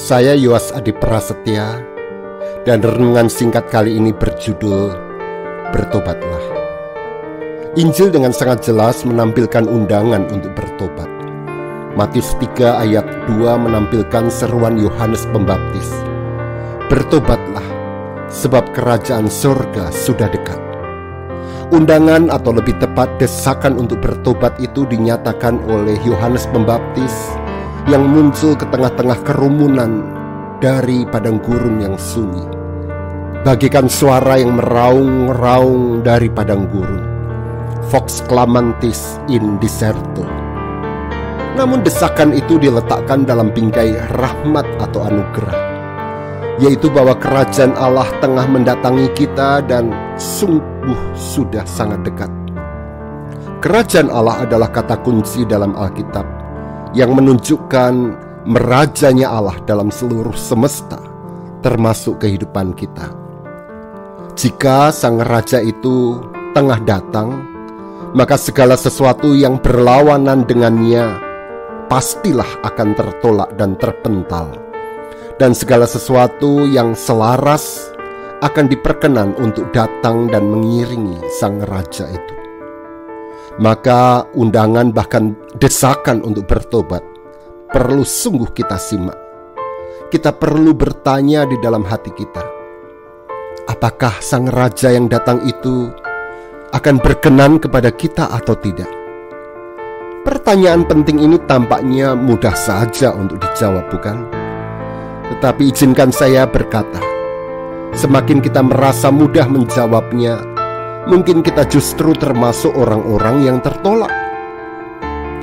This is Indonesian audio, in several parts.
Saya Yoas Adi Prasetya, dan renungan singkat kali ini berjudul Bertobatlah. Injil dengan sangat jelas menampilkan undangan untuk bertobat. Matius 3 ayat 2 menampilkan seruan Yohanes Pembaptis. Bertobatlah, sebab kerajaan surga sudah dekat. Undangan atau lebih tepat desakan untuk bertobat itu dinyatakan oleh Yohanes Pembaptis yang muncul ke tengah-tengah kerumunan dari padang gurun yang sunyi, bagaikan suara yang meraung-raung dari padang gurun, vox clamantis in deserto. Namun desakan itu diletakkan dalam bingkai rahmat atau anugerah, yaitu bahwa kerajaan Allah tengah mendatangi kita dan sungguh sudah sangat dekat. Kerajaan Allah adalah kata kunci dalam Alkitab yang menunjukkan merajanya Allah dalam seluruh semesta, termasuk kehidupan kita. Jika sang raja itu tengah datang, maka segala sesuatu yang berlawanan dengannya pastilah akan tertolak dan terpental, dan segala sesuatu yang selaras akan diperkenan untuk datang dan mengiringi sang raja itu. Maka undangan bahkan desakan untuk bertobat perlu sungguh kita simak. Kita perlu bertanya di dalam hati kita, apakah sang raja yang datang itu akan berkenan kepada kita atau tidak? Pertanyaan penting ini tampaknya mudah saja untuk dijawab, bukan? Tetapi izinkan saya berkata, semakin kita merasa mudah menjawabnya, mungkin kita justru termasuk orang-orang yang tertolak.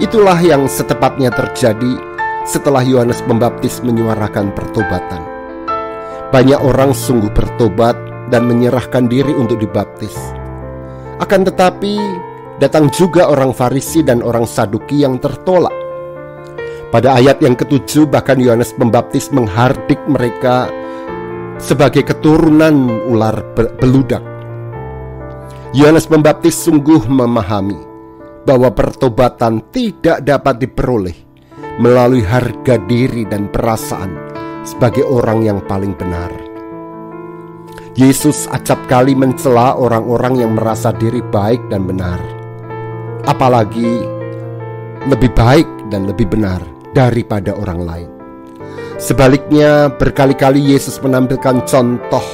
Itulah yang setepatnya terjadi setelah Yohanes Pembaptis menyuarakan pertobatan. Banyak orang sungguh bertobat dan menyerahkan diri untuk dibaptis. Akan tetapi datang juga orang Farisi dan orang Saduki yang tertolak. Pada ayat yang ke-7 bahkan Yohanes Pembaptis menghardik mereka sebagai keturunan ular beludak. Yohanes Pembaptis sungguh memahami bahwa pertobatan tidak dapat diperoleh melalui harga diri dan perasaan sebagai orang yang paling benar. Yesus acap kali mencela orang-orang yang merasa diri baik dan benar, apalagi lebih baik dan lebih benar daripada orang lain. Sebaliknya, berkali-kali Yesus menampilkan contoh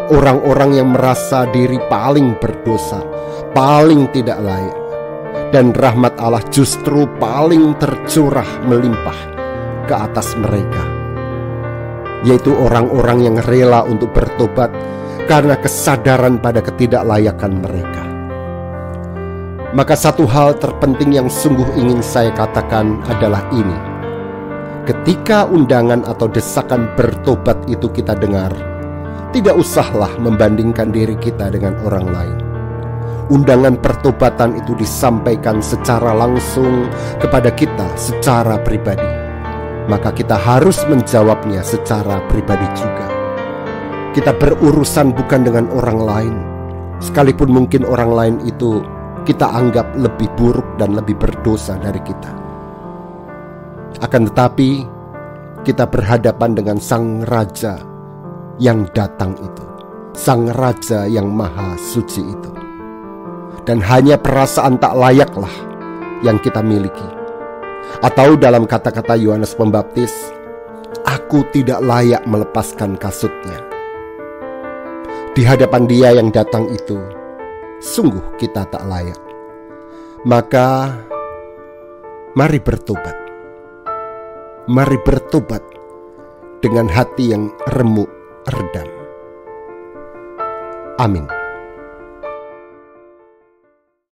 orang-orang yang merasa diri paling berdosa, paling tidak layak, dan rahmat Allah justru paling tercurah melimpah ke atas mereka, yaitu orang-orang yang rela untuk bertobat karena kesadaran pada ketidaklayakan mereka. Maka satu hal terpenting yang sungguh ingin saya katakan adalah ini: ketika undangan atau desakan bertobat itu kita dengar, tidak usahlah membandingkan diri kita dengan orang lain. Undangan pertobatan itu disampaikan secara langsung kepada kita secara pribadi. Maka kita harus menjawabnya secara pribadi juga. Kita berurusan bukan dengan orang lain, sekalipun mungkin orang lain itu kita anggap lebih buruk dan lebih berdosa dari kita. Akan tetapi kita berhadapan dengan sang raja yang datang itu, sang raja yang maha suci itu. Dan hanya perasaan tak layaklah yang kita miliki. Atau dalam kata-kata Yohanes Pembaptis, aku tidak layak melepaskan kasutnya. Di hadapan dia yang datang itu, sungguh kita tak layak. Maka mari bertobat. Mari bertobat dengan hati yang remuk, redam. Amin.